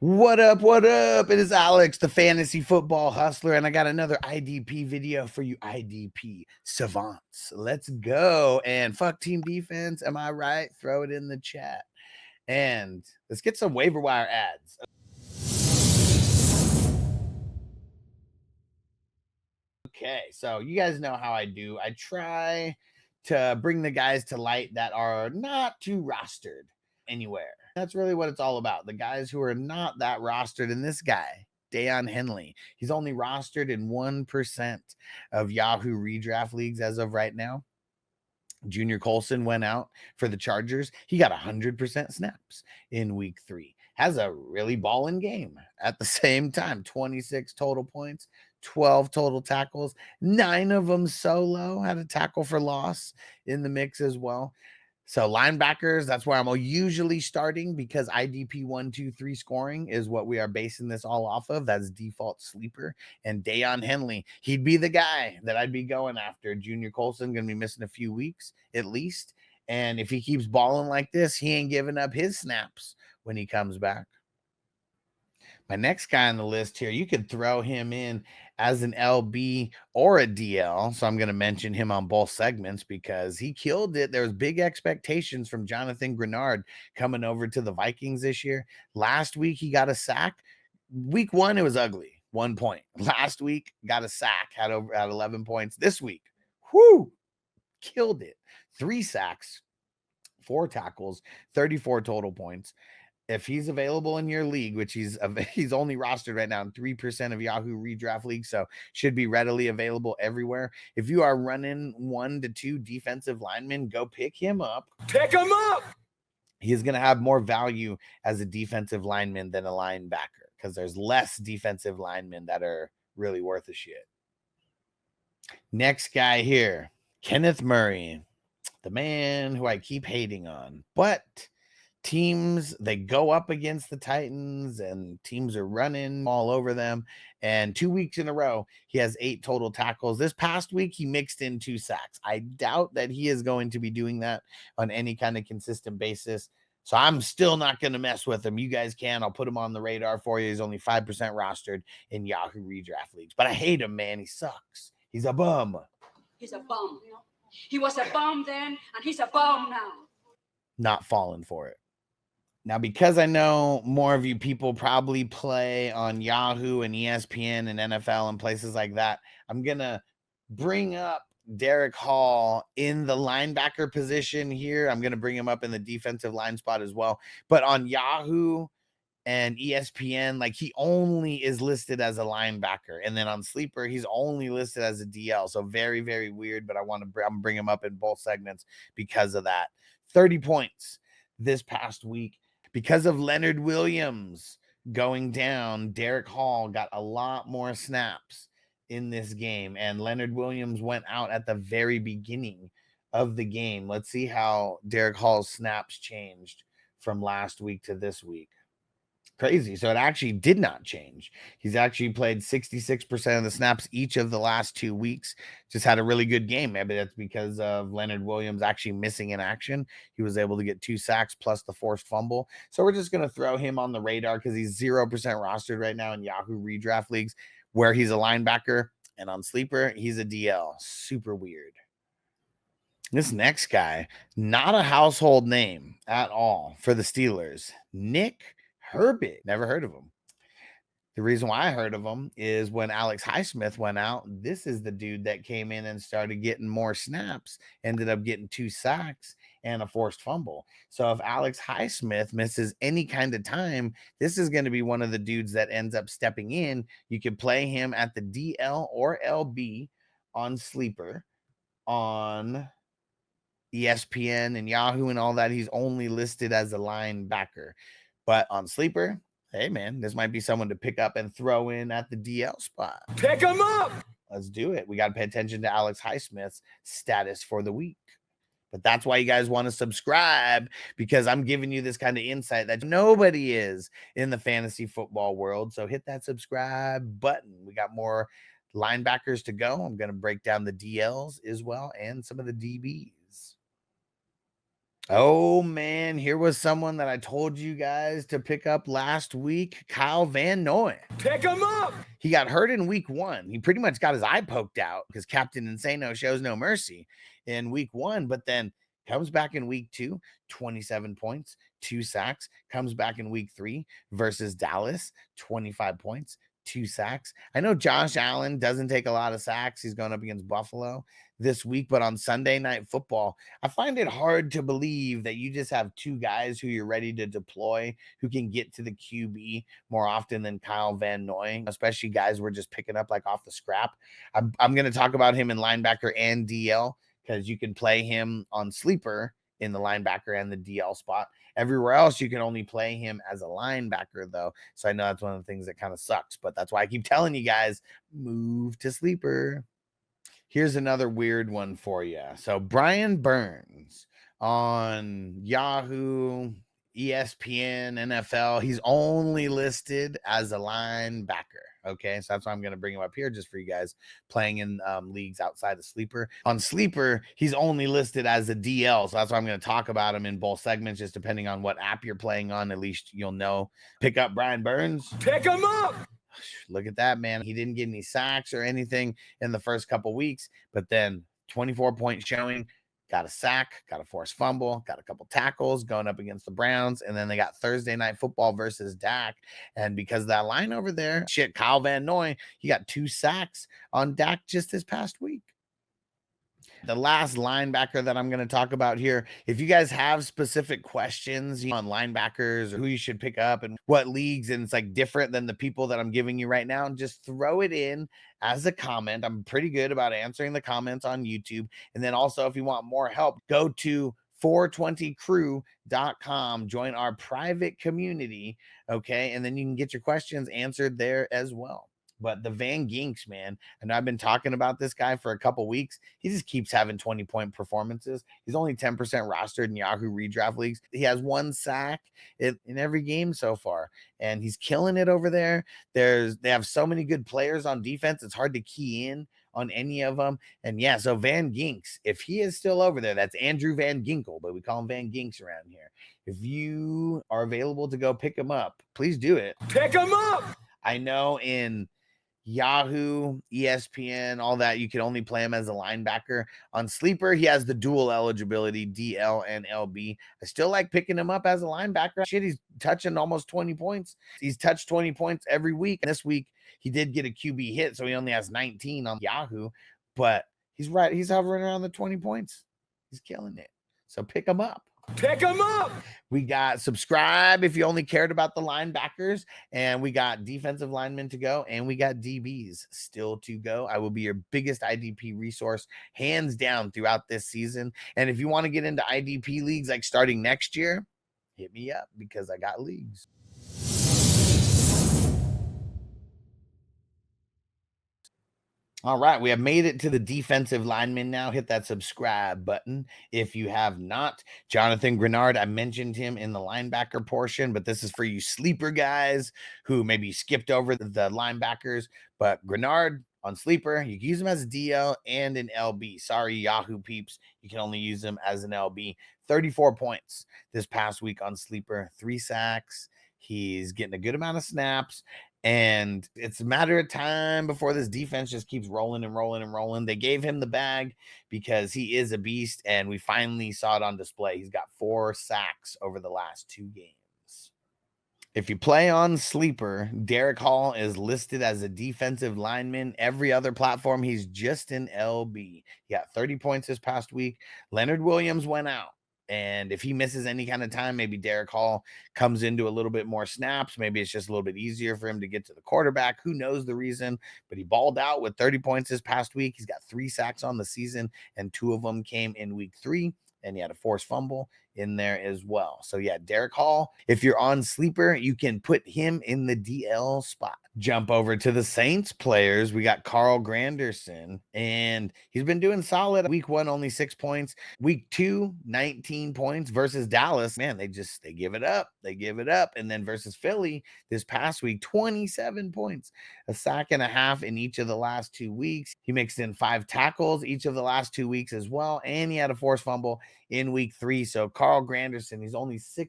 What up? What up? It is Alex, the fantasy football hustler, and I got another IDP video for you IDP savants. Let's go. And fuck team defense. Am I right? Throw it in the chat. And let's get some waiver wire ads. Okay, so you guys know how I do. I try to bring the guys to light that are not too rostered anywhere. That's really what it's all about. The guys who are not that rostered. And this guy, Deion Henley, he's only rostered in 1% of Yahoo redraft leagues as of right now. Junior Colson went out for the Chargers. He got 100% snaps in week 3. Has a really balling game at the same time. 26 total points, 12 total tackles, 9 of them solo. Had a tackle for loss in the mix as well. So linebackers, that's where I'm usually starting because IDP 1, 2, 3 scoring is what we are basing this all off of. That's default sleeper. And Deion Henley, he'd be the guy that I'd be going after. Junior Colson going to be missing a few weeks at least. And if he keeps balling like this, he ain't giving up his snaps when he comes back. My next guy on the list here, you could throw him in as an LB or a DL. So I'm going to mention him on both segments because he killed it. There was big expectations from Jonathan Grenard coming over to the Vikings this year. Last week, he got a sack. Week 1, it was ugly. 1 point. Last week, got a sack, had 11 points. This week, killed it. 3 sacks, 4 tackles, 34 total points. If he's available in your league, which he's only rostered right now in 3% of Yahoo redraft leagues, so should be readily available everywhere. If you are running 1 to 2 defensive linemen, go pick him up. Pick him up. He's going to have more value as a defensive lineman than a linebacker because there's less defensive linemen that are really worth a shit. Next guy here, Kenneth Murray, the man who I keep hating on, but teams, they go up against the Titans and teams are running all over them. And 2 weeks in a row, he has 8 total tackles. This past week, he mixed in 2 sacks. I doubt that he is going to be doing that on any kind of consistent basis. So I'm still not going to mess with him. You guys can. I'll put him on the radar for you. He's only 5% rostered in Yahoo redraft leagues. But I hate him, man. He sucks. He's a bum. He's a bum. He was a bum then, and he's a bum now. Not falling for it. Now, because I know more of you people probably play on Yahoo and ESPN and NFL and places like that, I'm going to bring up Derek Hall in the linebacker position here. I'm going to bring him up in the defensive line spot as well. But on Yahoo and ESPN, like, he only is listed as a linebacker. And then on Sleeper, he's only listed as a DL. So very, very weird. But I'm bring him up in both segments because of that. 30 points this past week. Because of Leonard Williams going down, Derek Hall got a lot more snaps in this game. And Leonard Williams went out at the very beginning of the game. Let's see how Derek Hall's snaps changed from last week to this week. Crazy. So it actually did not change. He's actually played 66% of the snaps each of the last 2 weeks. Just had a really good game. Maybe that's because of Leonard Williams actually missing in action. He was able to get 2 sacks plus the forced fumble. So we're just going to throw him on the radar because he's 0% rostered right now in Yahoo redraft leagues where he's a linebacker, and on Sleeper, he's a DL. Super weird. This next guy, not a household name at all for the Steelers. Nick Herbig. Never heard of him. The reason why I heard of him is when Alex Highsmith went out. This is the dude that came in and started getting more snaps, ended up getting 2 sacks and a forced fumble. So if Alex Highsmith misses any kind of time, this is going to be one of the dudes that ends up stepping in. You can play him at the DL or LB on Sleeper, on ESPN and Yahoo and all that. He's only listed as a linebacker. But on Sleeper, hey, man, this might be someone to pick up and throw in at the DL spot. Pick him up. Let's do it. We got to pay attention to Alex Highsmith's status for the week. But that's why you guys want to subscribe, because I'm giving you this kind of insight that nobody is in the fantasy football world. So hit that subscribe button. We got more linebackers to go. I'm going to break down the DLs as well and some of the DBs. Oh man, here was someone that I told you guys to pick up last week, Kyle Van Noy. Pick him up! He got hurt in week 1. He pretty much got his eye poked out because Captain Insano shows no mercy in week 1, but then comes back in week 2, 27 points, 2 sacks, comes back in week 3 versus Dallas, 25 points, 2 sacks. I know Josh Allen doesn't take a lot of sacks. He's going up against Buffalo this week, but on Sunday Night Football, I find it hard to believe that you just have 2 guys who you're ready to deploy who can get to the QB more often than Kyle Van Noy, especially guys we're just picking up like off the scrap. I'm going to talk about him in linebacker and DL because you can play him on sleeper in the linebacker and the DL spot. Everywhere else, you can only play him as a linebacker, though. So I know that's one of the things that kind of sucks, but that's why I keep telling you guys, move to sleeper. Here's another weird one for you. So Brian Burns on Yahoo, ESPN, NFL, he's only listed as a linebacker. Okay, so that's why I'm going to bring him up here just for you guys playing in leagues outside of sleeper. On sleeper, he's only listed as a DL, so that's why I'm going to talk about him in both segments, just depending on what app you're playing on. At least you'll know. Pick up Brian Burns. Pick him up! Look at that, man. He didn't get any sacks or anything in the first couple weeks, but then 24-point showing, got a sack, got a forced fumble, got a couple tackles going up against the Browns, and then they got Thursday Night Football versus Dak. And because of that line over there, Kyle Van Noy, he got 2 sacks on Dak just this past week. The last linebacker that I'm going to talk about here, if you guys have specific questions on linebackers or who you should pick up and what leagues, and it's like different than the people that I'm giving you right now, just throw it in as a comment. I'm pretty good about answering the comments on YouTube. And then also, if you want more help, go to 420crew.com, join our private community. Okay. And then you can get your questions answered there as well. But the Van Ginks, man, I know I've been talking about this guy for a couple weeks. He just keeps having 20-point performances. He's only 10% rostered in Yahoo redraft leagues. He has 1 sack in every game so far, and he's killing it over there. They have so many good players on defense. It's hard to key in on any of them. And yeah, so Van Ginks, if he is still over there, that's Andrew Van Ginkel, but we call him Van Ginks around here. If you are available to go pick him up, please do it. Pick him up! I know in Yahoo, ESPN, all that, you can only play him as a linebacker. On sleeper, he has the dual eligibility, DL and LB. I still like picking him up as a linebacker. Shit, he's touching almost 20 points. He's touched 20 points every week. And this week, he did get a QB hit, so he only has 19 on Yahoo. But he's hovering around the 20 points. He's killing it. So pick him up. Pick them up! We got subscribe if you only cared about the linebackers, and we got defensive linemen to go, and we got DBs still to go. I will be your biggest IDP resource, hands down, throughout this season. And if you want to get into IDP leagues like starting next year, hit me up because I got leagues. All right, we have made it to the defensive lineman now. Hit that subscribe button if you have not. Jonathan Grenard, I mentioned him in the linebacker portion, but this is for you sleeper guys who maybe skipped over the linebackers. But Grenard on sleeper, you can use him as a DL and an LB. Sorry, Yahoo peeps, you can only use him as an LB. 34 points this past week on sleeper, 3 sacks. He's getting a good amount of snaps. And it's a matter of time before this defense just keeps rolling and rolling and rolling. They gave him the bag because he is a beast, and we finally saw it on display. He's got 4 sacks over the last 2 games. If you play on sleeper, Derek Hall is listed as a defensive lineman. Every other platform, he's just an LB. He got 30 points this past week. Leonard Williams went out. And if he misses any kind of time, maybe Derek Hall comes into a little bit more snaps. Maybe it's just a little bit easier for him to get to the quarterback. Who knows the reason? But he balled out with 30 points this past week. He's got 3 sacks on the season, and 2 of them came in week 3. And he had a forced fumble in there as well. So yeah, Derek Hall, if you're on sleeper, you can put him in the DL spot. Jump over to the Saints players. We got Carl Granderson, and he's been doing solid. Week 1, only 6 points. Week 2, 19 points versus Dallas. Man, they give it up. They give it up. And then versus Philly this past week, 27 points, a sack and a half in each of the last 2 weeks. He mixed in 5 tackles each of the last 2 weeks as well. And he had a forced fumble in week 3. So Carl Granderson, he's only 6%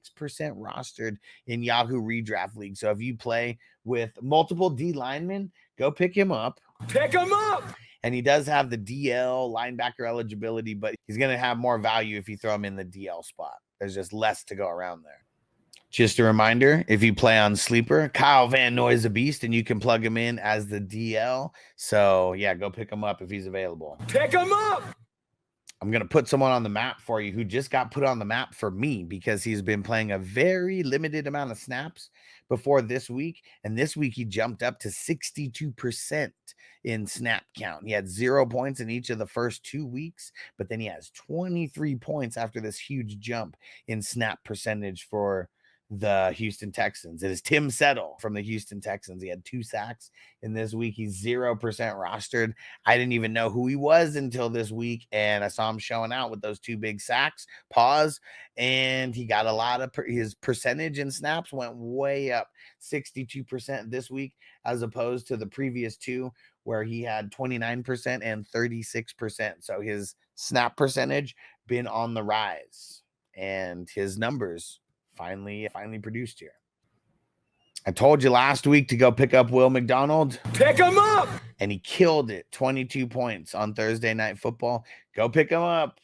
rostered in Yahoo Redraft League. So if you play with multiple D linemen, go pick him up. Pick him up! And he does have the DL linebacker eligibility, but he's going to have more value if you throw him in the DL spot. There's just less to go around there. Just a reminder, if you play on Sleeper, Kyle Van Noy is a beast, and you can plug him in as the DL. So, yeah, go pick him up if he's available. Pick him up! I'm going to put someone on the map for you who just got put on the map for me because he's been playing a very limited amount of snaps before this week. And this week he jumped up to 62% in snap count. He had 0 points in each of the first 2 weeks, but then he has 23 points after this huge jump in snap percentage for the Houston Texans. It is Tim Settle from the Houston Texans. He had 2 sacks in this week. He's 0% rostered. I didn't even know who he was until this week, and I saw him showing out with those 2 big sacks. Pause, and he got a lot of his percentage in snaps went way up, 62% this week, as opposed to the previous 2 where he had 29% and 36%. So his snap percentage been on the rise, and his numbers finally produced here. I told you last week to go pick up Will McDonald. Pick him up! And he killed it. 22 points on Thursday Night Football. Go pick him up.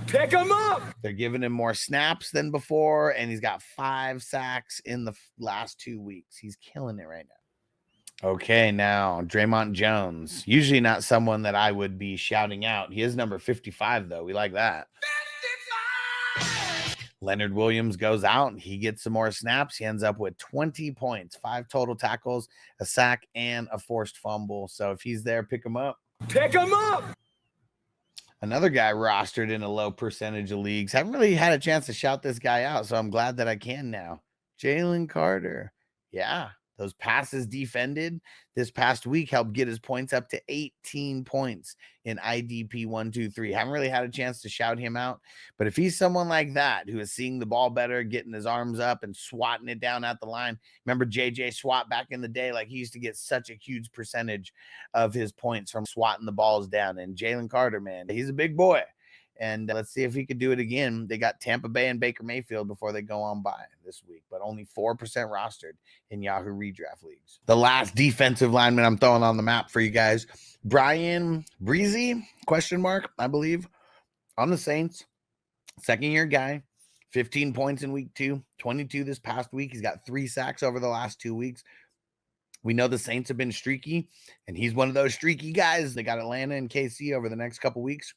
Pick him up! They're giving him more snaps than before, and he's got 5 sacks in the last 2 weeks. He's killing it right now. Okay, now Draymond Jones. Usually not someone that I would be shouting out. He is number 55, though. We like that. 55! Leonard Williams goes out and he gets some more snaps. He ends up with 20 points, 5 total tackles, a sack, and a forced fumble. So if he's there, pick him up. Pick him up! Another guy rostered in a low percentage of leagues. Haven't really had a chance to shout this guy out, so I'm glad that I can now. Jalen Carter. Yeah, those passes defended this past week helped get his points up to 18 points in IDP 123. Haven't really had a chance to shout him out, but if he's someone like that who is seeing the ball better, getting his arms up and swatting it down at the line. Remember JJ Swat back in the day? Like, he used to get such a huge percentage of his points from swatting the balls down. And Jalen Carter, man, he's a big boy. And let's see if he could do it again. They got Tampa Bay and Baker Mayfield before they go on by this week, but only 4% rostered in Yahoo Redraft Leagues. The last defensive lineman I'm throwing on the map for you guys, Brian Breezy, question mark, I believe, on the Saints. Second-year guy, 15 points in week 2, 22 this past week. He's got 3 sacks over the last 2 weeks. We know the Saints have been streaky, and he's one of those streaky guys. They got Atlanta and KC over the next couple weeks.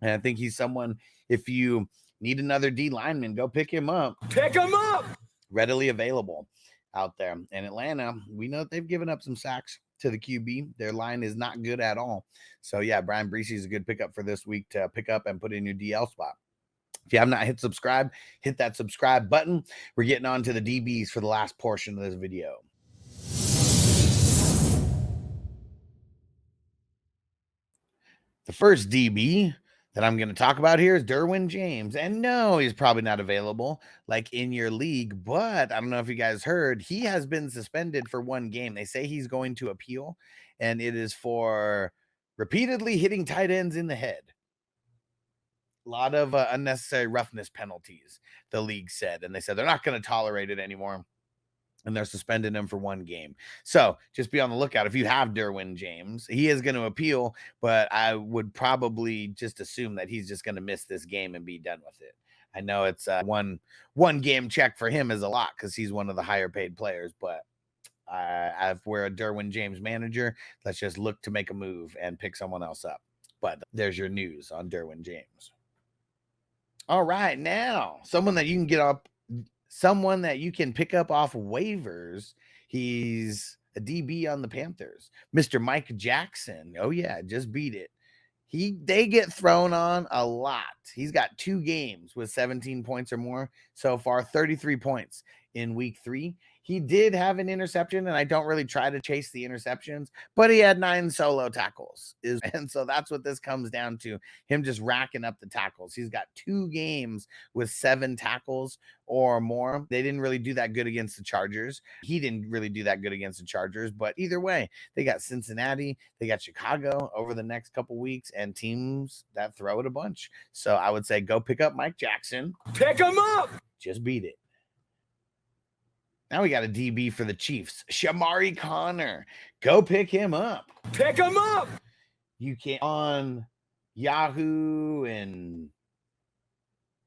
And I think he's someone, if you need another D lineman, go pick him up. Pick him up! Readily available out there. And Atlanta, we know they've given up some sacks to the QB. Their line is not good at all. So, yeah, Brian Breesy is a good pickup for this week to pick up and put in your DL spot. If you have not hit subscribe, hit that subscribe button. We're getting on to the DBs for the last portion of this video. The first DB that I'm going to talk about here is Derwin James. And no, he's probably not available like in your league, but I don't know if you guys heard, he has been suspended for 1 game. They say he's going to appeal, and it is for repeatedly hitting tight ends in the head. A lot of unnecessary roughness penalties, the league said, and they said they're not going to tolerate it anymore. And they're suspending him for 1 game. So just be on the lookout. If you have Derwin James, he is going to appeal, but I would probably just assume that he's just going to miss this game and be done with it. I know it's one game check for him is a lot because he's one of the higher paid players, but if we're a Derwin James manager, let's just look to make a move and pick someone else up. But there's your news on Derwin James. All right, now someone that you can get up. Someone that you can pick up off waivers. He's a DB on the Panthers. Mr. Mike Jackson. Oh, yeah, just beat it. They get thrown on a lot. He's got 2 games with 17 points or more so far, 33 points in week 3. He did have an interception, and I don't really try to chase the interceptions, but he had 9 solo tackles. And so that's what this comes down to, him just racking up the tackles. He's got 2 games with 7 tackles or more. They didn't really do that good against the Chargers. He didn't really do that good against the Chargers, but either way, they got Cincinnati, they got Chicago over the next couple weeks, and teams that throw it a bunch. So I would say go pick up Mike Jackson. Pick him up. Just beat it. Now we got a DB for the Chiefs, Shamari Connor. Go pick him up. Pick him up. You can on Yahoo and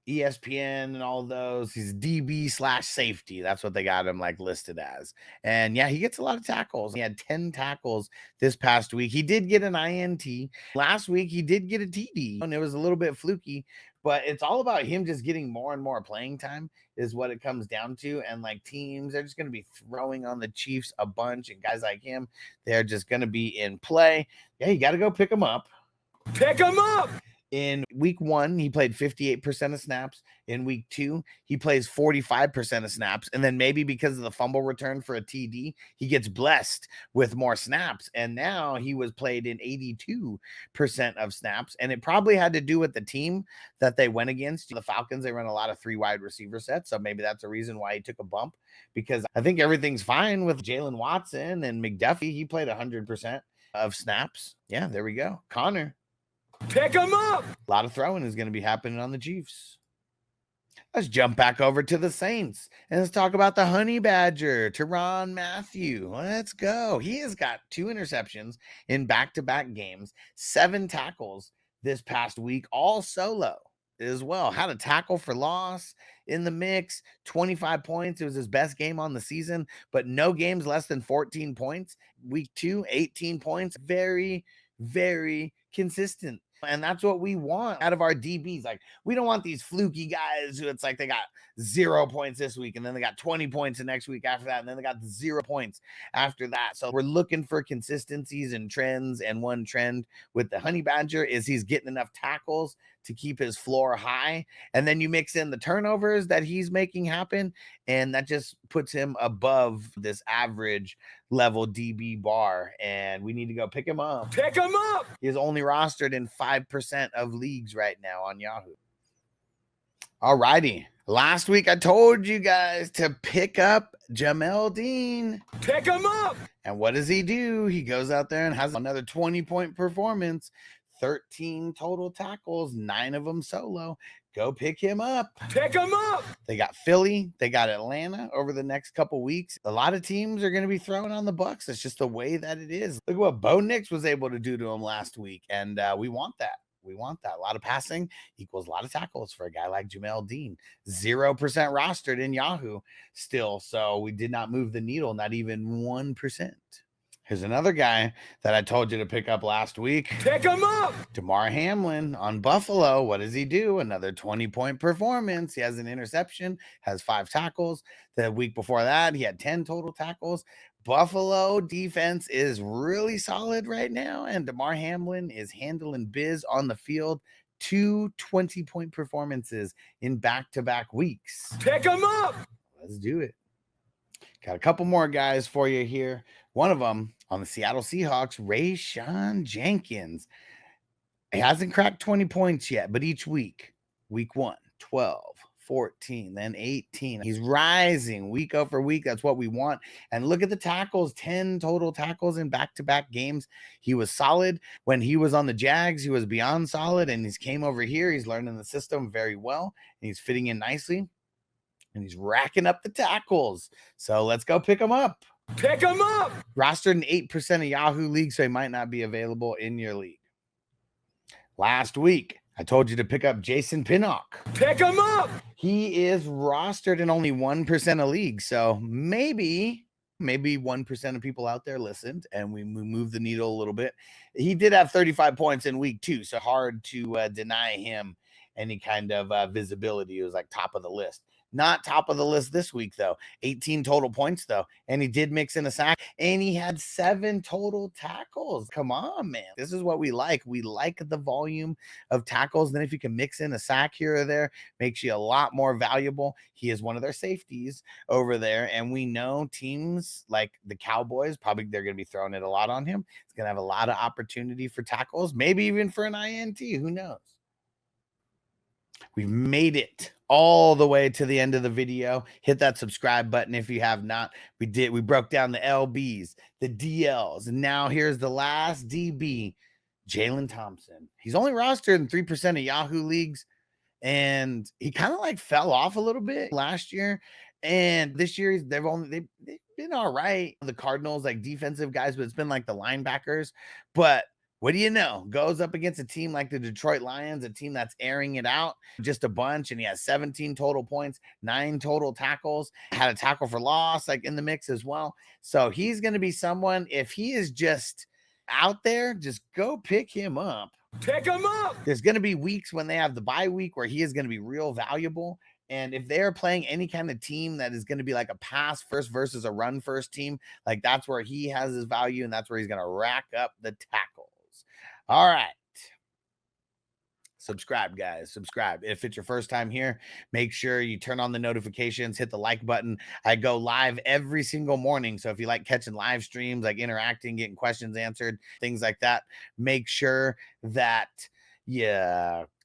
ESPN and all those. He's DB/safety. That's what they got him like listed as. And yeah, he gets a lot of tackles. He had 10 tackles this past week. He did get an INT. Last week, he did get a TD, and it was a little bit fluky, but it's all about him just getting more and more playing time is what it comes down to. And like teams, they're just going to be throwing on the Chiefs a bunch, and guys like him, they're just going to be in play. Yeah, you got to go pick him up. Pick him up. In week 1, he played 58% of snaps. In week 2, he plays 45% of snaps. And then maybe because of the fumble return for a TD, he gets blessed with more snaps. And now he was played in 82% of snaps. And it probably had to do with the team that they went against. The Falcons, they run a lot of 3 wide receiver sets. So maybe that's a reason why he took a bump, because I think everything's fine with Jalen Watson and McDuffie. He played 100% of snaps. Yeah, there we go. Connor. Pick him up. A lot of throwing is going to be happening on the Chiefs. Let's jump back over to the Saints and let's talk about the Honey Badger, Tyrann Mathieu. Let's go. He has got 2 interceptions in back-to-back games, 7 tackles this past week, all solo as well. Had a tackle for loss in the mix, 25 points. It was his best game on the season, but no games less than 14 points. Week 2, 18 points. Very, very consistent. And that's what we want out of our DBs. Like, we don't want these fluky guys who it's like they got 0 points this week, and then they got 20 points the next week after that, and then they got 0 points after that. So we're looking for consistencies and trends. And one trend with the Honey Badger is he's getting enough tackles to keep his floor high. And then you mix in the turnovers that he's making happen, and that just puts him above this average level DB bar. And we need to go pick him up. Pick him up. He is only rostered in 5% of leagues right now on Yahoo. All righty. Last week, I told you guys to pick up Jamel Dean. Pick him up. And what does he do? He goes out there and has another 20-point performance, 13 total tackles, 9 of them solo. Go pick him up. Pick him up. They got Philly. They got Atlanta over the next couple weeks. A lot of teams are going to be throwing on the Bucks. It's just the way that it is. Look at what Bo Nix was able to do to him last week. And we want that. We want that. A lot of passing equals a lot of tackles for a guy like Jamel Dean. 0% rostered in Yahoo still. So we did not move the needle, not even 1%. Here's another guy that I told you to pick up last week. Pick him up. Damar Hamlin on Buffalo. What does he do? Another 20-point performance. He has an interception, has 5 tackles. The week before that, he had 10 total tackles. Buffalo defense is really solid right now, and Damar Hamlin is handling biz on the field. 2 20-point performances in back-to-back weeks. Pick him up. Let's do it. Got a couple more guys for you here. One of them on the Seattle Seahawks, Rayshawn Jenkins. He hasn't cracked 20 points yet, but each week, week 1, 12, 14, then 18. He's rising week over week. That's what we want. And look at the tackles, 10 total tackles in back-to-back games. He was solid when he was on the Jags. He was beyond solid, and he's came over here. He's learning the system very well, and he's fitting in nicely, and he's racking up the tackles. So let's go pick him up. Pick him up. Rostered in 8% of Yahoo leagues, so he might not be available in your league. Last week, I told you to pick up Jason Pinnock. Pick him up. He is rostered in only 1% of leagues, so maybe 1% of people out there listened, and we moved the needle a little bit. He did have 35 points in week 2, so hard to deny him any kind of visibility. It was like top of the list. Not top of the list this week, though. 18 total points, though. And he did mix in a sack, and he had 7 total tackles. Come on, man. This is what we like. We like the volume of tackles. Then if you can mix in a sack here or there, makes you a lot more valuable. He is one of their safeties over there. And we know teams like the Cowboys, probably they're going to be throwing it a lot on him. It's going to have a lot of opportunity for tackles, maybe even for an INT. Who knows? We've made it all the way to the end of the video. Hit that subscribe button if you have not. We broke down the LBs, the DLs, and now here's the last DB, Jalen Thompson. He's only rostered in 3% of Yahoo leagues, and he kind of like fell off a little bit last year. And this year they've been all right. The Cardinals, like defensive guys, but it's been like the linebackers. But what do you know? Goes up against a team like the Detroit Lions, a team that's airing it out just a bunch, and he has 17 total points, 9 total tackles, had a tackle for loss like in the mix as well. So he's going to be someone, if he is just out there, just go pick him up. Pick him up. There's going to be weeks when they have the bye week where he is going to be real valuable. And if they're playing any kind of team that is going to be like a pass first versus a run first team, like that's where he has his value, and that's where he's going to rack up the tackles. All right. Subscribe, guys. Subscribe. If it's your first time here, make sure you turn on the notifications, hit the like button. I go live every single morning. So if you like catching live streams, like interacting, getting questions answered, things like that, make sure that you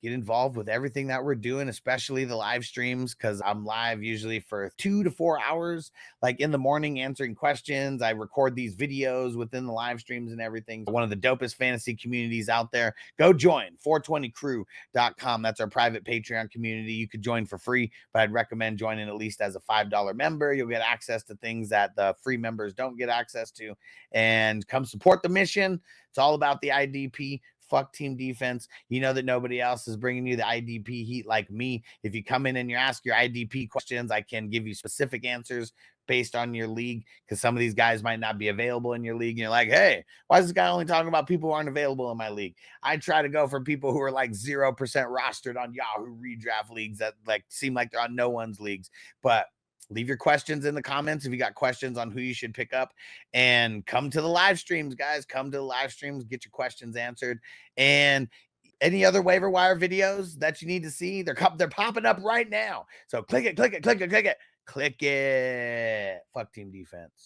get involved with everything that we're doing, especially the live streams, because I'm live usually for 2 to 4 hours, like in the morning, answering questions. I record these videos within the live streams and everything. One of the dopest fantasy communities out there. Go join 420crew.com. That's our private Patreon community. You could join for free, but I'd recommend joining at least as a $5 member. You'll get access to things that the free members don't get access to, and come support the mission. It's all about the IDP. Fuck team defense. You know that nobody else is bringing you the IDP heat like me. If you come in and you ask your IDP questions, I can give you specific answers based on your league, because some of these guys might not be available in your league. And you're like, hey, why is this guy only talking about people who aren't available in my league? I try to go for people who are like 0% rostered on Yahoo redraft leagues that like seem like they're on no one's leagues. But leave your questions in the comments if you got questions on who you should pick up, and come to the live streams, guys. Come to the live streams, get your questions answered. And any other waiver wire videos that you need to see, they're popping up right now. So click it. Fuck team defense.